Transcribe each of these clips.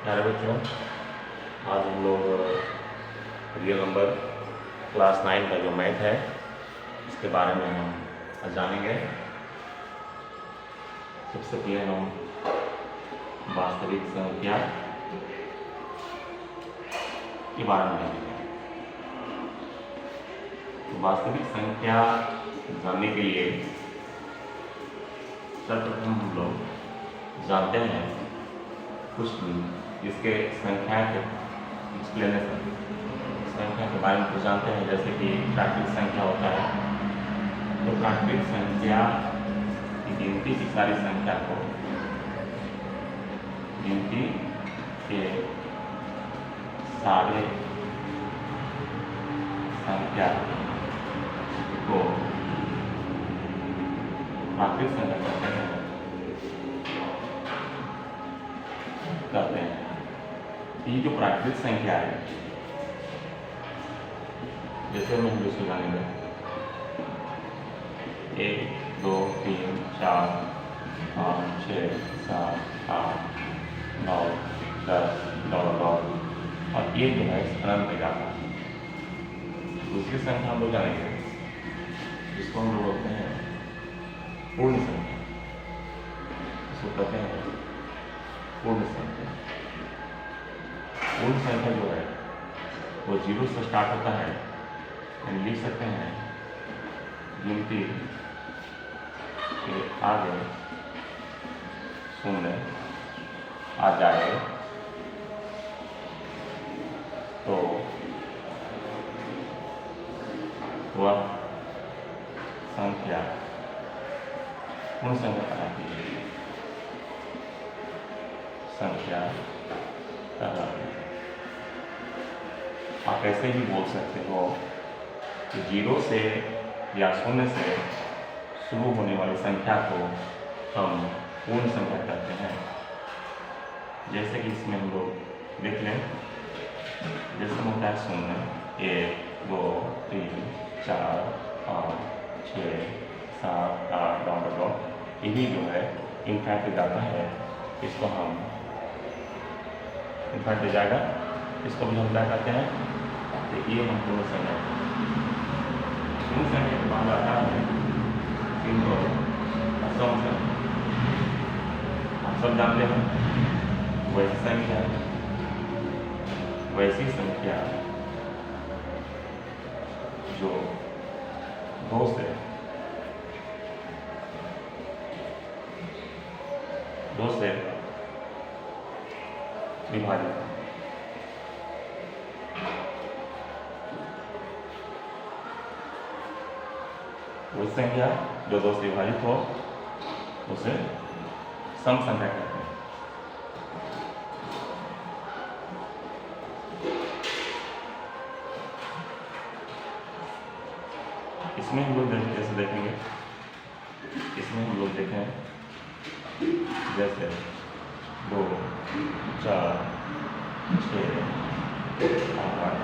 प्यारे बच्चों, आज हम लोग रियल नंबर क्लास 9 का जो मैथ है इसके बारे में हम आज जानेंगे। सबसे पहले हम वास्तविक संख्या के बारे में जानेंगे। तो वास्तविक संख्या जानने के लिए सर्वप्रथम हम लोग जानते हैं कुछ इसके संख्या के एक्सप्लेनेशन, संख्या के बारे में कुछ जानते हैं। जैसे कि प्राकृतिक संख्या होता है, तो प्राकृतिक संख्या की गिनती की सारी संख्या को गिनती के सारे संख्या को प्राकृतिक संख्या कहते हैं। ये जो प्राकृतिक संख्या है, जैसे हम इंग्लिश में जानेंगे 1, 2, 3, 4, 5, 6, 7, 8, 9, 10, 11 और ये जो है अनंत में जाता है। दूसरी संख्या हम लोग जानेंगे जिसको हम लोग बोलते हैं पूर्ण संख्या। इसको कहते हैं पूर्ण संख्या। पूर्ण संख्या जो है वो 0 से स्टार्ट होता है। हम लिख सकते हैं गिनती के आगे शून्य आ जाए तो वह संख्या पूर्ण संख्या कहलाती है। संख्या कहलाती है। आप ऐसे भी बोल सकते हो कि 0 से या शून्य से शुरू होने वाली संख्या को हम पूर्ण संख्या कहते हैं। जैसे कि इसमें हम लोग देख लें, जैसे होता है शून्य, 1, 2, 3, 4, 5, 6, 7, 8, 9, यही जो है इनफैक्ट जाता है। इसको हम इनफैक्ट जाएगा, इसको भी हम क्या कहते हैं, तो ये हम पूर्ण संख्या। पूर्ण संख्या के बाद आता है इनको असम संख्या। आप सब जानते हैं वैसी संख्या, वैसी संख्या जो 2 से विभाजित है। वो संख्या जो 2 से विभाजित हो उसे सम संख्या कहते हैं। इसमें हम लोग जैसे देखेंगे, इसमें हम लोग देखें जैसे 2, 4, 6, 8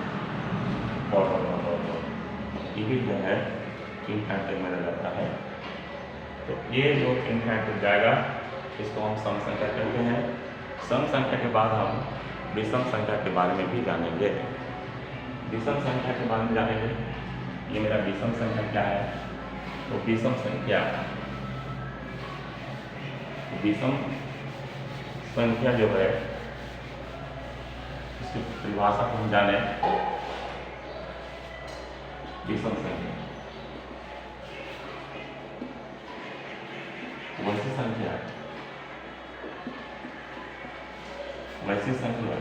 ये भी जो है इनफैक्ट में रह जाता है। तो ये जो इनफैक्ट जाएगा इसको हम सम संख्या कहते हैं। सम संख्या के बाद हम विषम संख्या के बारे में भी जानेंगे। विषम संख्या के बारे में जानेंगे। ये मेरा विषम संख्या क्या है, तो विषम संख्या, विषम संख्या जो है इसकी परिभाषा को हम जाने। विषम संख्या वैसी संख्या, वैसी संख्या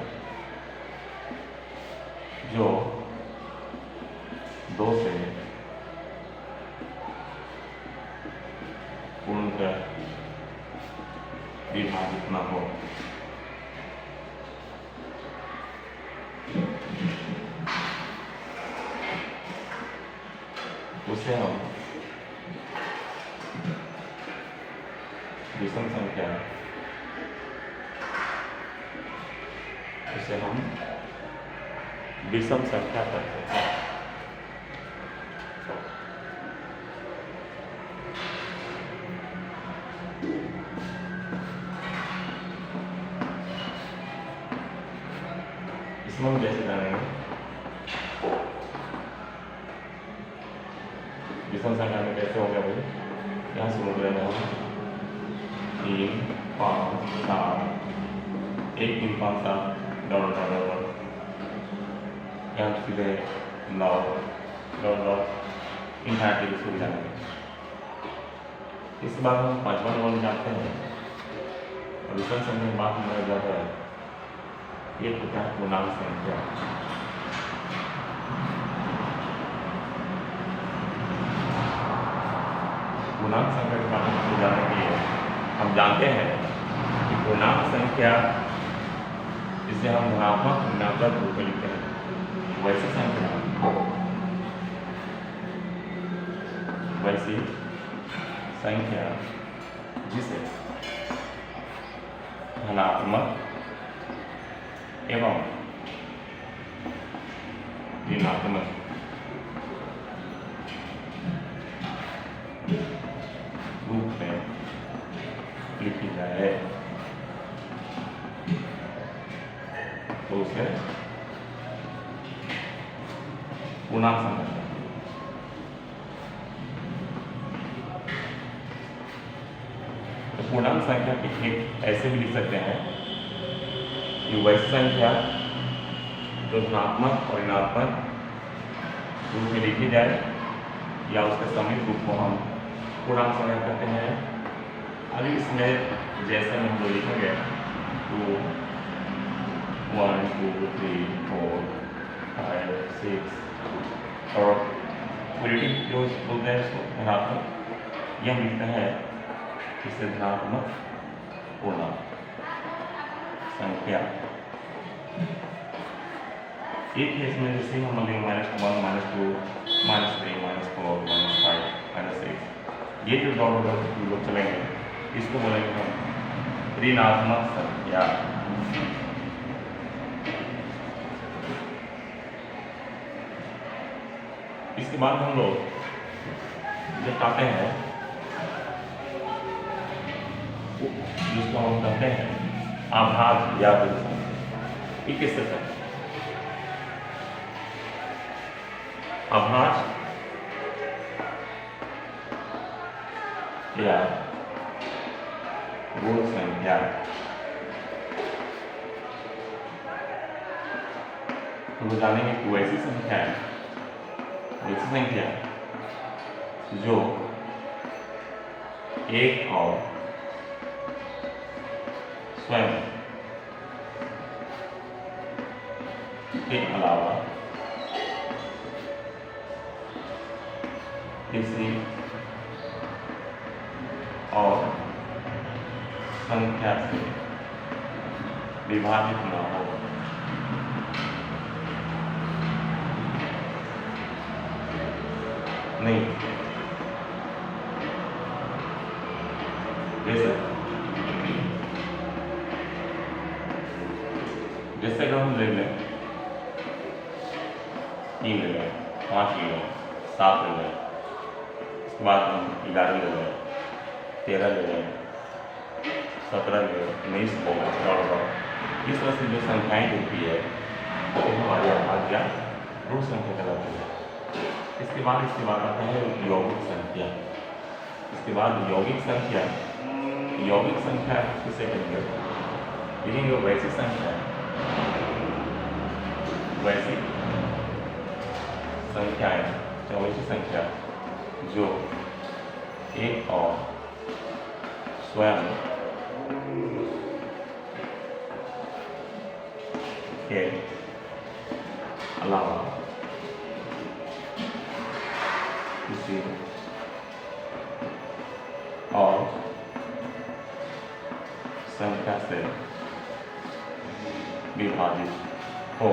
जो 2 से पूर्णतः विभाजित न हो। उसे हम विषम संख्या, उसे हम विषम संख्या कहते हैं। इसमें हम जैसे जानेंगे विषम संख्या में कैसे हो गया भाई, यहाँ से बोल रहे हैं हम 3 5 7 1 3 5 7 डॉट डॉट डॉट यहाँ सीधे 9 डॉट डॉट इंफिनिटी शुरू जाएंगे। इसके बाद हम पांचवा नंबर जानते हैं और विषम संख्या की बात हमारा ज़्यादा है, ये होता है पूर्णांक संख्या। पूर्णांक संख्या के बारे में जानने के लिए हम जानते हैं कि पूर्णांक संख्या जिसे हम धनात्मक ऋणात्मक रूप में लिखते हैं, वैसी संख्या जिसे धनात्मक एवं ऋणात्मक रूप में लिखी जाए तो उसे पूर्णांक संख्या। तो पूर्णांक संख्या की एक ऐसे भी लिख सकते हैं कि वैसी संख्या जो धनात्मक और ऋणात्मक रूप में लिखी जाए या उसके समित रूप को हम पूर्णांक संख्या कहते हैं। अभी इसमें जैसे हम लोग लिखेंगे 2 1 2 3 4 5 6 और पॉजिटिव जो बोलते हैं उसको धनात्मक, यह लिखता है इसे धनात्मक पूर्णांक संख्या। एक है इसमें जैसे हम लेंगे -1 -2 -3 -4 -5 -6, ये जो डॉट डॉट लोग चलेंगे इसको बोलेंगे हम ऋणात्मक संख्या। इसके बाद हम लोग जब आते हैं जिसको हम कहते हैं आभाज्य या विषम, ये किससे है आभाज्य या गुण संख्या। हम जानेंगे कि वैसी संख्या जो एक और स्वयं के अलावा किसी और संख्या से विभाजित न हो। नहीं, जैसे अगर हम ले लें 3 ले लें, 5 ले लें, 7 ले लें, उसके बाद हम 11 ले लें, 13 ले लें, 17 ले लें, 19 ले लें, इस तरह से जो संख्याएं होती है वो हमारे अभाज्य गुण संख्या कहलाती है। इसके बाद आता है यौगिक संख्या। इसके बाद यौगिक संख्या किसे कहेंगे, लिखेंगे वैसी संख्या जो एक और स्वयं के अलावा किसी और संख्या से विभाजित हो।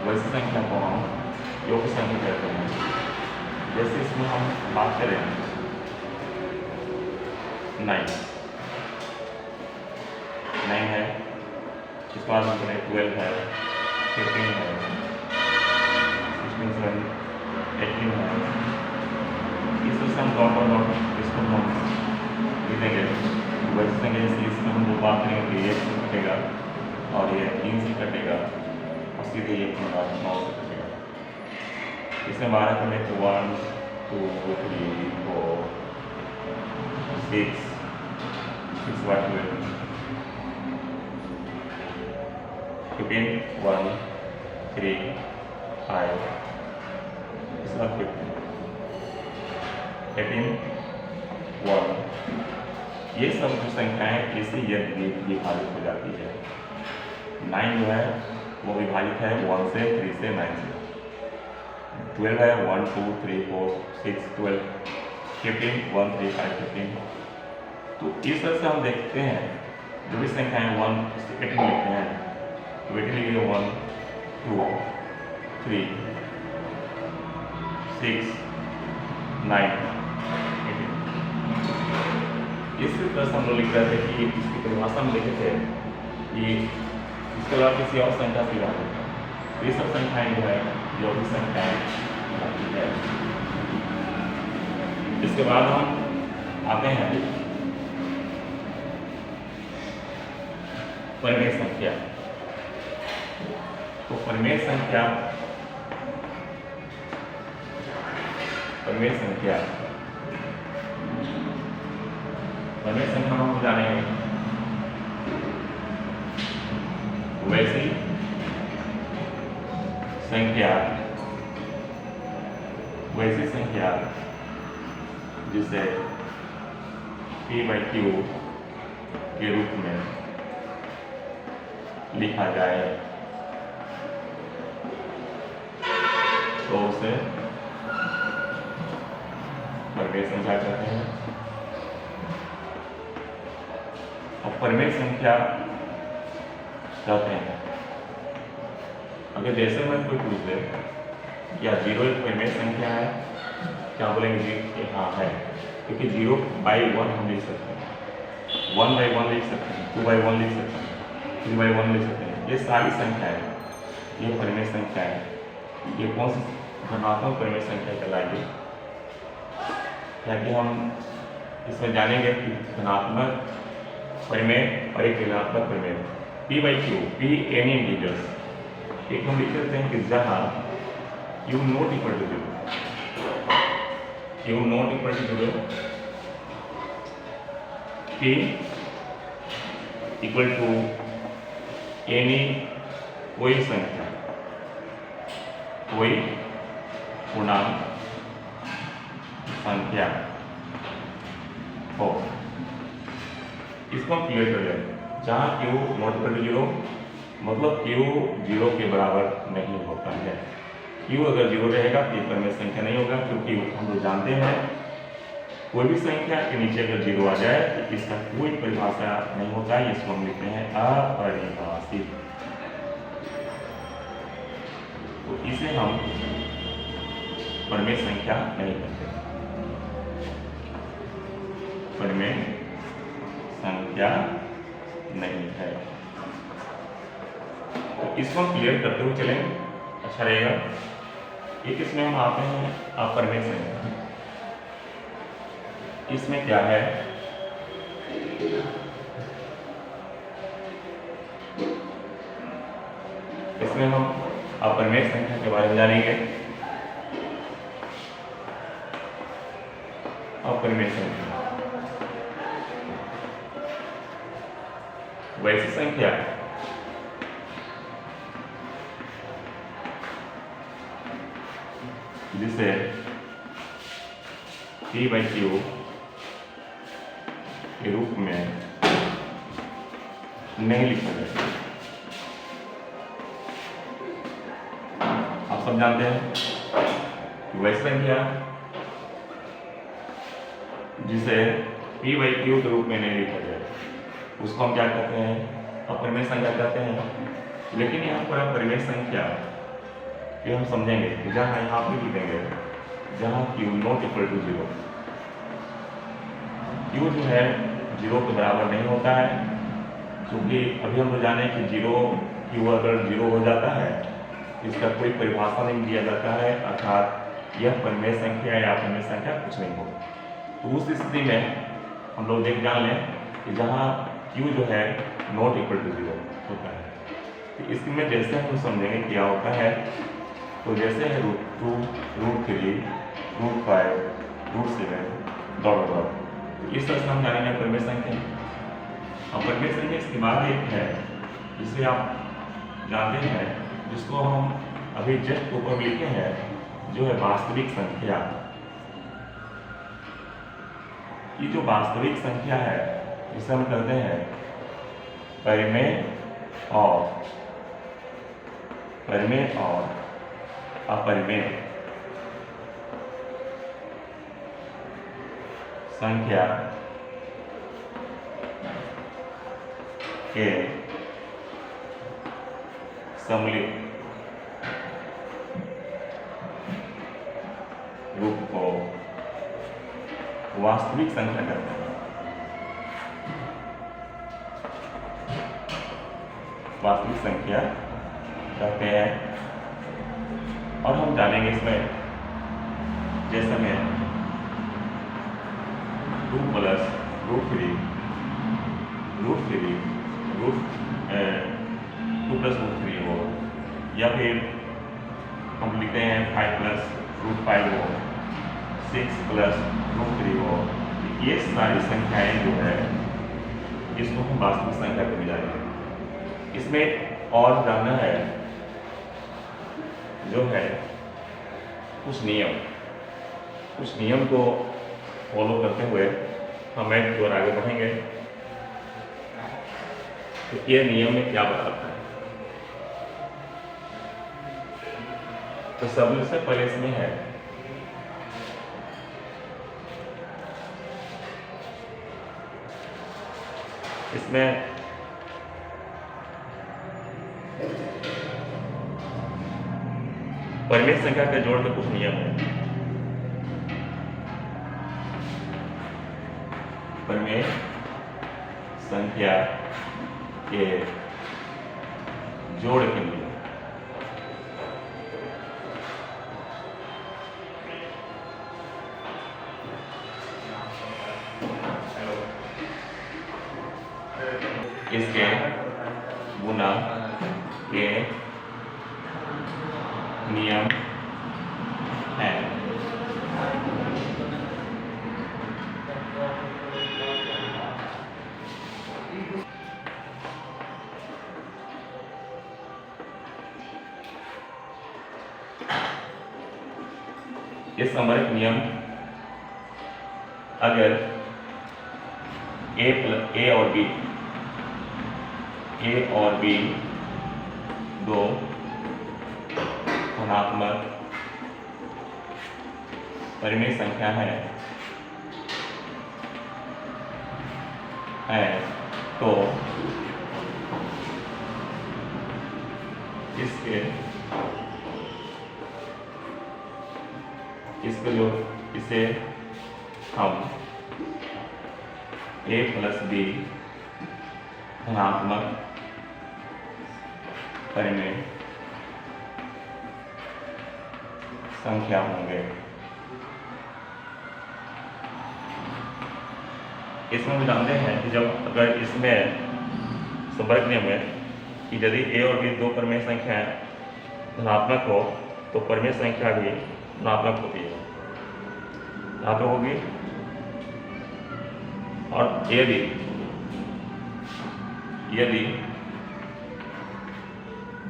वैसी संख्या को हम योग संख्या कहते हैं। जैसे इसमें हम बात करें 9 है, इसके बाद हम करें 12 है, 15 है, 16 7 18 है। इस तरह से हम डॉट इसको हम लिखेंगे वैसे संख्या जैसे इसमें हम 2 बात करेंगे तो ये 1 से कटेगा और ये 3 से कटेगा और सीधे ये 9 से कटेगा। इसमें 12 करें तो 1 2 3 4 6 6 बार 15 1 3 5 इसके बाद 18 1 ये सब जो संख्याएं इसी विभाजित हो जाती है। 9 जो है वो विभाजित है 1 से 3 से 9 से। 12 है 1 2 3 4 6 12 15 1 3 5 15। तो इस तरह से हम देखते हैं जो भी संख्याएं 1 से 18 लिखते हैं तो 18 लिखिए 1 2 3 6 9 18। इसी तरह से हम लोग लिख रहे थे कि इसकी परिभाषा में लिखे थे कि इसके अलावा किसी और संख्या की बात है तो ये सब संख्याएं जो है जो भी संख्याएं आती है। इसके बाद हम आते हैं परिमेय संख्या। तो परिमेय संख्या परिमेय संख्या हम जानेंगे वैसी संख्या जिसे p/q के रूप में लिखा जाए तो उसे परिमेय संख्या कहते हैं। और परिमेय संख्या कहते हैं अगर जैसे मैं कोई पूछ दे क्या 0 एक परिमेय संख्या है, क्या बोलेंगे कि हाँ है, क्योंकि 0/1 हम लिख सकते हैं, 1/1 लिख सकते हैं, 2/1 लिख सकते हैं, 3/1 लिख सकते हैं। ये सारी संख्याएं ये परिमेय संख्या है। ये कौन सी धनात्मक परिमेय संख्या कहलाएगी? ताकि हम इसमें जानेंगे कि धनात्मक परिमेय और एक ऋणात्मक परिमेय। p/q p एनी इंटीजर्स एक हम लिख सकते हैं कि जहाँ q not equal to 0 p equal to any कोई संख्या कोई पूर्णांक संख्या हो। इसको हम क्लियर कर लें। जहाँ q नॉट इक्वल टू 0 मतलब q 0 के बराबर नहीं होता है। q अगर 0 रहेगा तो ये परिमेय संख्या नहीं होगा, क्योंकि हम लोग जानते हैं कोई भी संख्या के नीचे अगर 0 आ जाए तो इसका कोई परिभाषा नहीं होता है। इसको हम लिखते हैं अपरिभाषित। तो इसे हम परिमेय संख्या नहीं कहते। परिमेय संख्या नहीं है। तो इसको हम क्लियर करते हुए चलें, अच्छा रहेगा। एक इसमें हम आते हैं अपरिमेय संख्या। इसमें क्या है, इसमें हम अपरिमेय संख्या के बारे में जानेंगे। अपरिमेय संख्या वैसी संख्या जिसे p/q के रूप में नहीं लिखा जाए। आप सब जानते हैं कि वैसी संख्या जिसे p/q के रूप में नहीं लिखा जाए उसको हम क्या कहते हैं? अपरिमेय संख्या कहते हैं। लेकिन यहाँ पर अपरिमेय संख्या ये हम समझेंगे कि जहाँ यहाँ पे लिखेंगे जहाँ q not equal to 0, q जो है 0 के बराबर नहीं होता है, क्योंकि अभी हम लोग जाने कि q अगर 0 हो जाता है इसका कोई परिभाषा नहीं दिया जाता है, अर्थात यह परिमेय संख्या या अपरिमेय संख्या कुछ नहीं होगा। तो उस स्थिति में हम लोग जान लें कि जहाँ q जो है नॉट इक्वल टू 0 होता है। तो इसमें जैसे हम समझेंगे क्या होता है, तो जैसे है √2, √3, √5, √7 डॉट। तो इस तरह से हम जानेंगे परिमेय संख्या। अब परिमेय संख्या इसके बाद एक है जिसे आप जानते हैं, जिसको हम अभी जस्ट ऊपर लिखे हैं, जो है वास्तविक संख्या। ये जो वास्तविक संख्या है इसे हम कहते हैं परिमेय और अपरिमेय संख्या के सम्मिलित रूप को वास्तविक संख्या कहते हैं। वास्तविक संख्या कहते हैं। और हम जानेंगे इसमें जैसे में 2 + √3, √2 + √3 हो, या फिर हम लिखते हैं 5 + √5 हो, 6 + √3 हो। ये सारी संख्याएं जो है इसको हम वास्तविक संख्या कहते जाएंगे। इसमें और जानना है जो है कुछ नियम को फॉलो करते हुए हम मैथ की ओर आगे बढ़ेंगे। तो ये नियम में क्या बताता है, तो सबसे पहले इसमें है इसमें परिमेय संख्या के जोड़ के कुछ नियम है। परिमेय संख्या के जोड़ के नियम। इसके गुना के नियम है। इस संवर्ग नियम अगर ए और बी दो धनात्मक परिमेय संख्या है तो इसे हम a + b धनात्मक परिमेय संख्या होंगे। इसमें हम जानते हैं कि जब अगर इसमें संवर्ग नियम है कि यदि a और b दो परिमेय संख्याएं धनात्मक हो तो परिमेय संख्या भी धनात्मक होती है, धनात्मक होगी। और यदि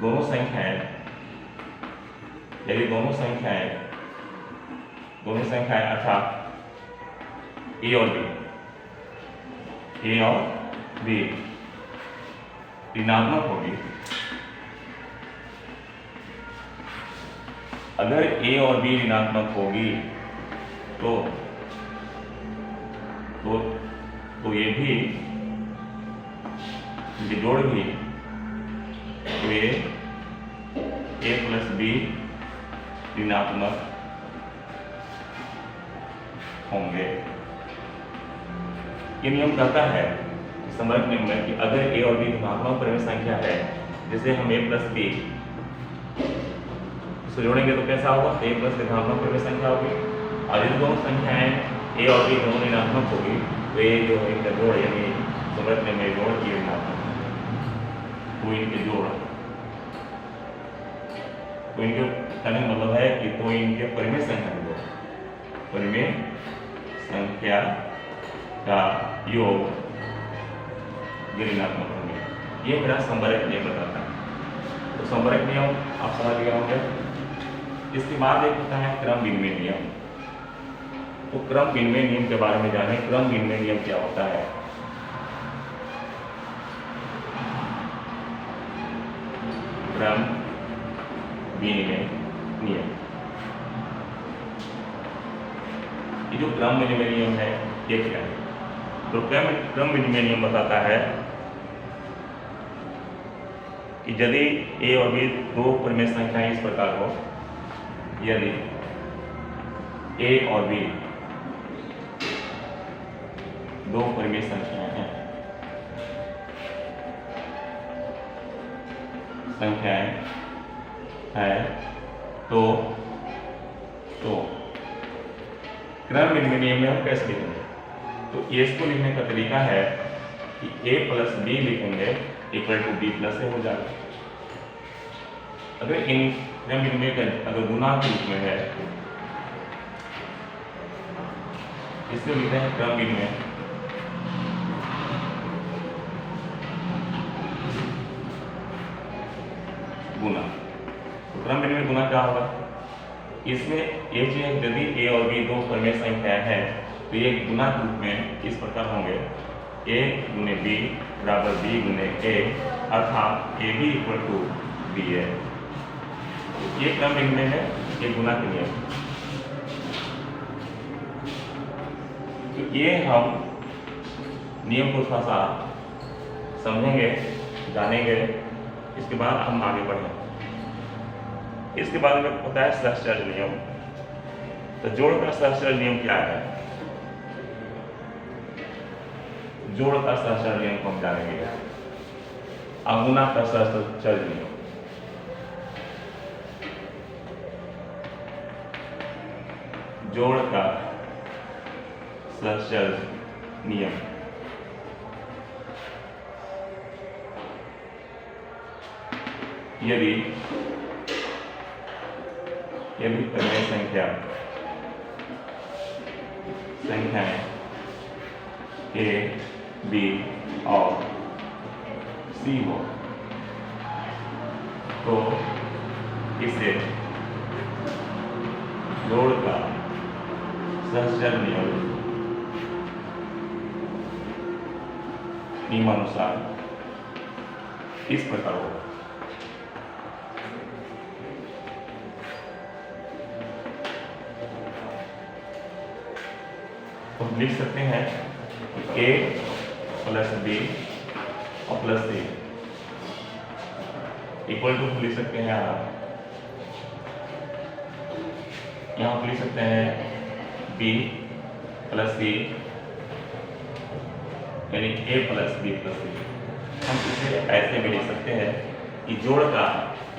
दोनों संख्याएं अर्थात ए और बी ऋणात्मक होगी, अगर ए और बी ऋणात्मक होगी तो ये भी जोड़ भी तो ए + बी ऋणात्मक होंगे। ये नियम कहता है संवर्ग नियम में कि अगर ए और बी धनात्मक परिमेय संख्या है, जैसे हम a + b इसको जोड़ेंगे तो कैसा होगा, a + b धनात्मक परिमेय संख्या होगी। और यदि दोनों संख्याएं a और b दोनों ऋणात्मक होगी तो ये जो इनका जोड़ यानी संरचना में जोड़ की ऋणात्मक, तो इनके जोड़, तो इनके कहने का मतलब है कि तो इनके परिमेय संख्या के जोड़, परिमेय संख्या का योग ऋणात्मक होंगे। ये मेरा संवरक नियम बताता है। तो संवरक नियम आप समझ गए होंगे। इसके बाद एक होता है क्रम विनिमय नियम। तो क्रम विनिमय नियम के बारे में जाने, क्रम विनिमय नियम क्या होता है। क्रम विनिमय नियम, ये जो क्रम विनिमय नियम है ये क्या है। तो क्रम विनिमय नियम बताता है कि यदि ए और बी दो परिमेय संख्याएं इस प्रकार हो, यदि ए और बी दो परिमेय संख्याएं हैं, तो क्रम विनिमय नियम में हम कैसे लिखेंगे। तो इसको लिखने का तरीका है कि a प्लस बी लिखेंगे इक्वल टू बी प्लस ए हो जाएगा। अगर इन क्रम विनिमय का अगर गुना के रूप में है, इसको लिखते हैं क्रम विनिमय गुना। तो क्रम विनिमय गुना क्या होगा, इसमें ये चीज यदि ए और बी दो परिमेय संख्याएं हैं तो ये गुना के रूप में इस प्रकार होंगे ए गुने बी बराबर बी गुने ए, अर्थात A B equal to B A. ये क्रम विनिमय है, ये गुना के नियम। तो ये हम नियम को थोड़ा सा समझेंगे, जानेंगे, इसके बाद हम आगे बढ़ेंगे। इसके बाद में होता है सहस्रार्थ नियम। तो जोड़ का सहस्रार्थ नियम क्या है। जोड़ का सहस्रार्थ नियम को हम जानेंगे। गुना का सहस्रार्थ नियम, जोड़ का सहस्रार्थ नियम, यदि परिमेय संख्याएं ए बी और सी हो तो इसे जोड़ का सहस्रार्थ नियमानुसार इस प्रकार होगा। तो हम लिख सकते हैं ए प्लस बी और प्लस सी इक्वल टू लिख सकते हैं यहाँ लिख सकते हैं बी प्लस सी यानी ए प्लस बी प्लस सी। हम इसे ऐसे भी लिख सकते हैं कि जोड़ का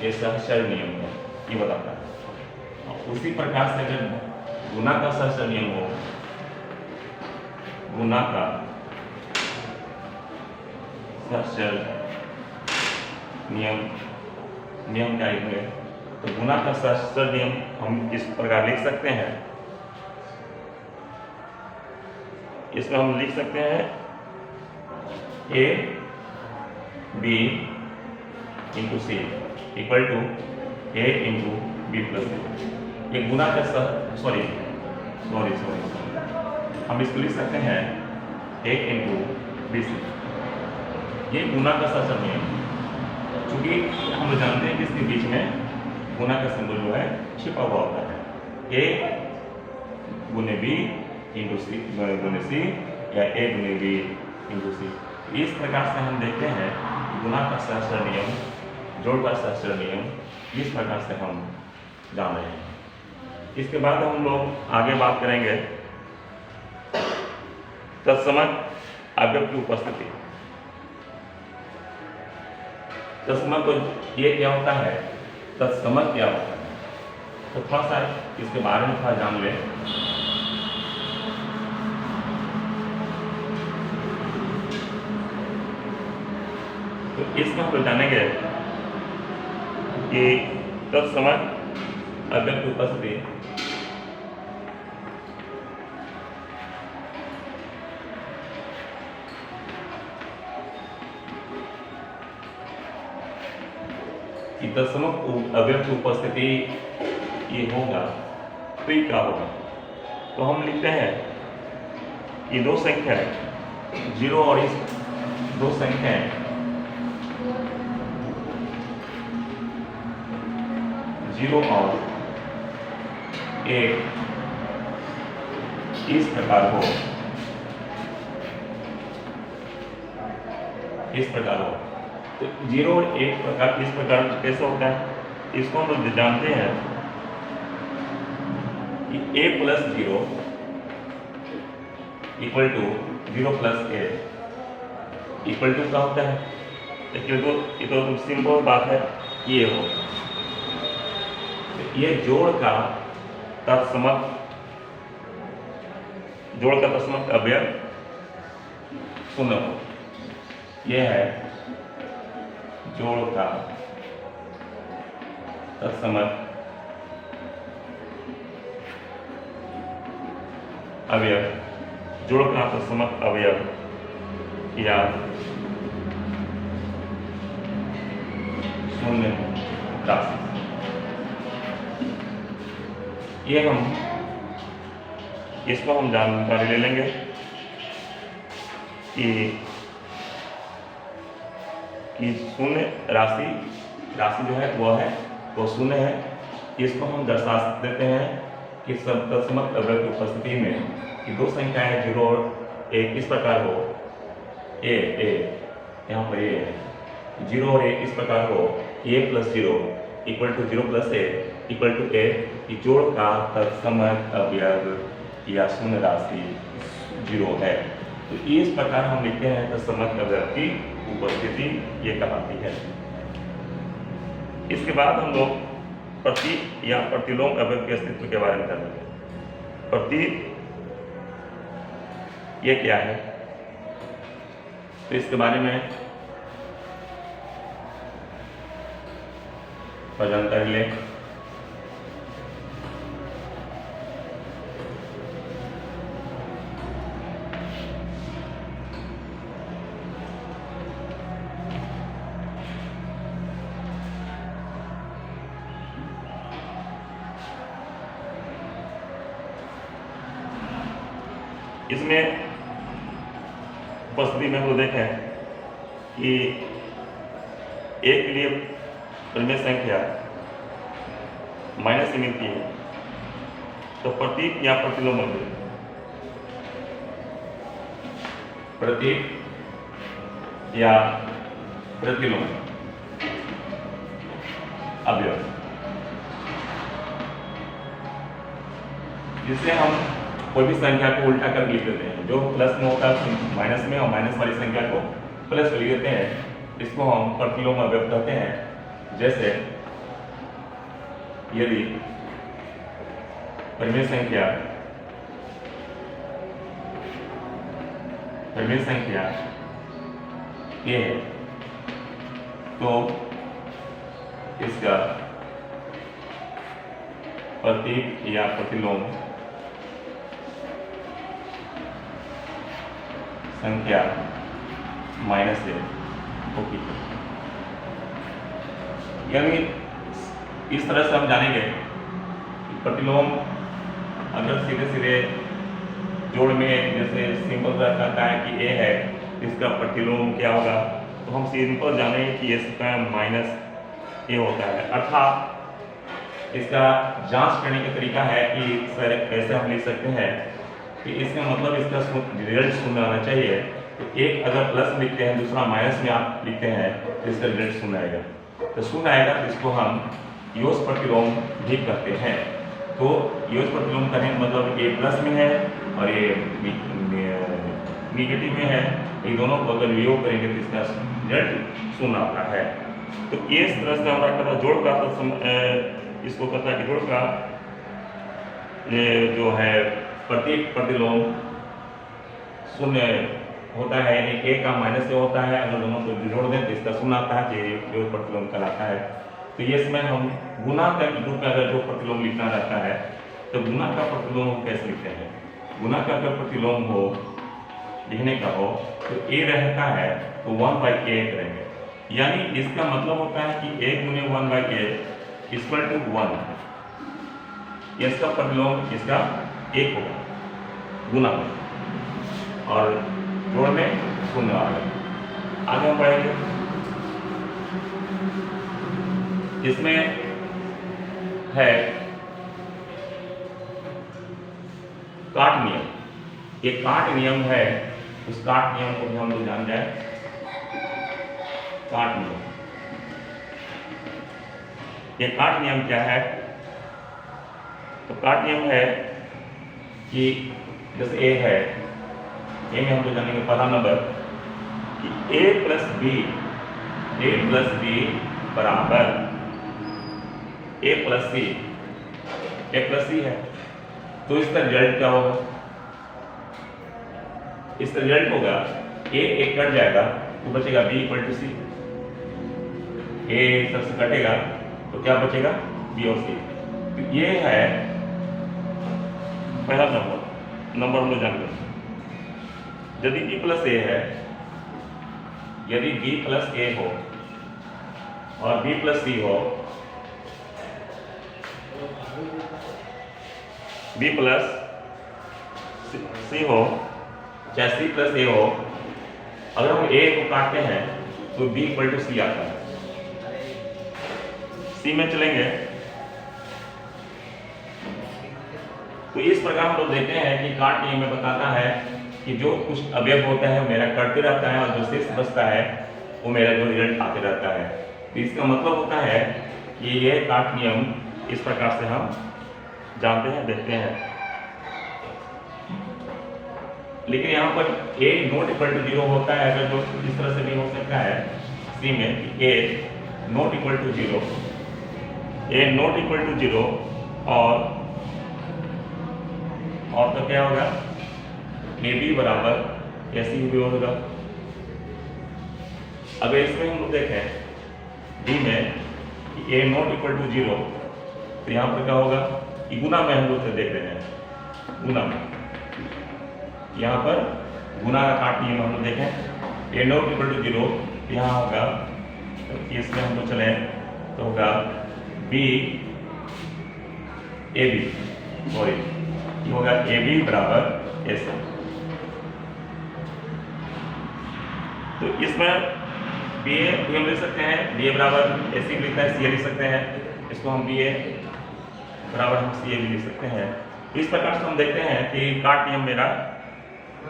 ये सहस्रार्थ नियम है, ये बताता है। उसी प्रकार से अगर गुना का सहस्रार्थ नियम हो, गुना का सहस्रार्थ नियम क्या लिखेंगे। तो गुना का सहस्रार्थ नियम हम इस प्रकार लिख सकते हैं, इसमें हम लिख सकते हैं A B into C equal to A into B plus C. ये गुना का सॉरी हम इसको लिख सकते हैं ए इंटू बी सी। ये गुना का सहस्रार्थ नियम, क्योंकि हम जानते हैं कि इसके बीच में गुना का सिंबल जो है छिपा हुआ होता है। ए गुने बी इंटू सी गुने सी या ए गुने बी इंटू सी। इस प्रकार से हम देखते हैं कि गुना का सहस्रार्थ नियम, जोड़ का सहस्रार्थ नियम इस प्रकार से हम जान रहे हैं। इसके बाद हम लोग आगे बात करेंगे तत्समक अवयव की उपस्थिति। तत्समक को ये क्या होता है, तत्समक क्या होता है, तो थोड़ा सा इसके बारे में थोड़ा जान लें। इसमें हम लोग जानेंगे कि तत्समक अव्यय की उपस्थिति तत्समक अव्यय की उपस्थिति ये होगा तो ये क्या होगा। तो हम लिखते हैं ये दो संख्या है 0 और इस दो संख्या है 0 और 1 इस प्रकार हो, इस प्रकार हो। तो 0 और 1 प्रकार इस प्रकार कैसे होता है, इसको हम लोग जानते हैं कि a plus 0 equal to 0 plus a equal to क्या होता है। ये तो सिंपल बात है कि ये हो, तो ये जोड़ का तत्समक अवयव 0 हो। यह है जोड़ का तत्समक अवयव, जोड़ का तत्समक अवयव या शून्य राशि। ये इसको हम जानकारी ले लेंगे कि शून्य राशि जो है वो शून्य है। इसको हम दर्शा देते हैं कि तत्समक अवयव की उपस्थिति में कि दो संख्याएं 0 और 1 इस प्रकार हो, a यहाँ पर ये 0 और 1 इस प्रकार हो, a plus 0 equal to 0 plus a equal to a, जोड़ का तत्समक अवयव या शून्य राशि 0 है। तो इस प्रकार हम लिखते हैं तत्समक अवयव की उपस्थिति ये कहलाती है। इसके बाद हम लोग प्रतीक या प्रतिलोम अवयव के अस्तित्व के बारे में जानेंगे। प्रतीक ये क्या है, तो इसके बारे में जानकारी लें। इसमें उपस्थिति में हम लोग देखें कि एक के लिए परिमेय संख्या माइनस से मिलती है, तो प्रतीक या प्रतिलोम अवयव, प्रतीक या प्रतिलोम अवयव, जिससे हम कोई भी संख्या को उल्टा कर लिख देते हैं। जो प्लस में होता है माइनस में, और माइनस वाली संख्या को प्लस में लिख देते हैं। इसको हम प्रतिलोम अवयव कहते हैं। जैसे यदि परिमेय संख्या ये है तो इसका प्रतीक या प्रतिलोम संख्या माइनस है होगी। यानी इस तरह से हम जानेंगे कि प्रतिलोम अगर सीधे जोड़ में जैसे सिंपल कहता है कि a है, इसका प्रतिलोम क्या होगा, तो हम सिंपल जानेंगे कि इसका माइनस a होता है। अर्थात इसका जांच करने का तरीका है कि सर ऐसे हम लिख सकते हैं कि इसका मतलब इसका रिजल्ट शून्य आना चाहिए। तो एक अगर प्लस लिखते हैं, दूसरा माइनस में आप लिखते हैं, तो इसका रिजल्ट शून्य आएगा। तो शून्य आएगा तो इसको हम योग प्रतिलोम भी कहते हैं। तो योग प्रतिलोम करने का मतलब ये प्लस में है और ये निगेटिव में है, ये दोनों को अगर योग करेंगे तो इसका रिजल्ट शून्य आता है। तो इस तरह से हमारा कहता जोड़ का इसको कहता है कि जोड़ का ये जो है प्रत्येक प्रतिलोम शून्य होता है, यानी ए का माइनस ए होता है, अगर दोनों को जोड़ दें तो इसका शून्य आता है, तो ये जो प्रतिलोम कहलाता है। तो ये इसमें हम गुना के रूप में अगर जो प्रतिलोम लिखना रहता है तो गुना का प्रतिलोम हम कैसे लिखते हैं? गुना का अगर प्रतिलोम हो लिखने का हो तो ए रहता है तो 1/a करेंगे, यानी इसका मतलब होता है कि a गुने 1/a इक्वल टू 1। इसका प्रतिलोम इसका 1 होगा गुना में, और जोड़ में शून्य आ गया। आगे हम पढ़ेंगे, इसमें है काट नियम। ये काट नियम है, उस काट नियम को भी हम लोग जान जाए। काट नियम, ये काट नियम क्या है? तो काट नियम है कि जैसे ए है, ए में हम लोग जानेंगे पहला नंबर कि a प्लस बी बराबर a प्लस सी है। तो इसका रिजल्ट क्या होगा? इसका रिजल्ट होगा a एक कट जाएगा तो बचेगा b equal to c. a सबसे कटेगा तो क्या बचेगा? b और c। तो ये है पहला नंबर हम लोग जान गए। यदि b प्लस a है, यदि b प्लस a हो और b प्लस c हो, b प्लस c हो चाहे c प्लस a हो, अगर हम a को काटते हैं तो b इक्वल टू c आता है। c में चलेंगे तो इस प्रकार हम लोग देखते हैं कि काट नियम में बताता है कि जो कुछ अवयव होता है मेरा कटते रहता है और जो शेष बचता है वो मेरा जो रिजल्ट आते रहता है। तो इसका मतलब होता है कि ये काट नियम इस प्रकार से हम जानते हैं, देखते हैं। लेकिन यहाँ पर a नॉट इक्वल टू 0 होता है, अगर जो इस तरह से भी हो सकता है सी में कि a not equal to 0, a not equal to 0 और तो क्या होगा? ए बी बराबर ऐसी भी होगा। अगर इसमें हम लोग देखें डी में कि ए नॉट इक्वल टू 0, तो यहाँ पर क्या होगा कि गुना में हम लोग से देख रहे हैं, गुना में यहाँ पर गुना का काट नियम हम लोग देखें, ए नॉट इक्वल टू 0 यहाँ होगा, तो इसमें हम लोग चले तो होगा बी ए बी, सॉरी ये होगा ए बी बराबर एस। तो इसमें बी ए भी हम लिख सकते हैं, बी ए बराबर ए सी लिखता है, सी ए लिख सकते हैं, इसको हम बी ए बराबर हम सी ए भी लिख सकते हैं। इस प्रकार से हम देखते हैं कि काट नियम मेरा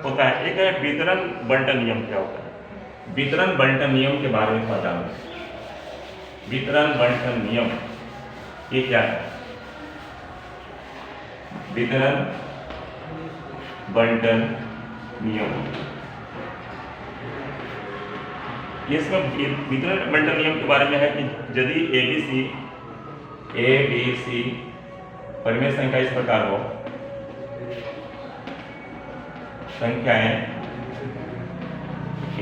होता है। एक है वितरण बंटन नियम। क्या होता है? वितरण बंटन नियम के बारे में थोड़ा जानो। वितरण बंटन नियम ये क्या है? वितरण बंटन नियम, इसमें वितरण बंटन नियम के बारे में है कि यदि ए बी सी परिमेय संख्या इस प्रकार हो, संख्याएं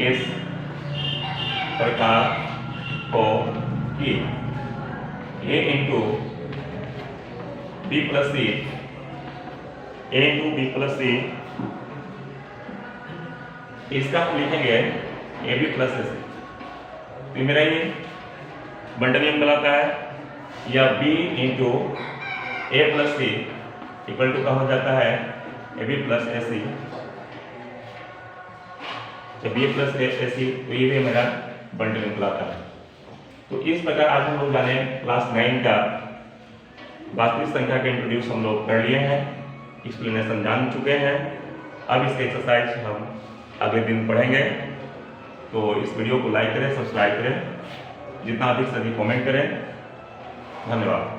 इस प्रकार हो कि a into B plus C, a into B plus C, इसका हम लिखेंगे ए बी प्लस सी। तो मेरा ये बंटन नियम कहलाता है, या b into a plus c equal to का हो जाता है ए बी प्लस ए सी। जब बी प्लस ए सी, तो ये भी मेरा बंटन नियम कहलाता है। तो इस प्रकार आज हम लोग जाने क्लास 9 का वास्तविक संख्या के इंट्रोड्यूस हम लोग कर लिए हैं, एक्सप्लेनेशन जान चुके हैं। अब इसके एक्सरसाइज हम अगले दिन पढ़ेंगे। तो इस वीडियो को लाइक करें, सब्सक्राइब करें, जितना अधिक से अधिक कमेंट करें। धन्यवाद।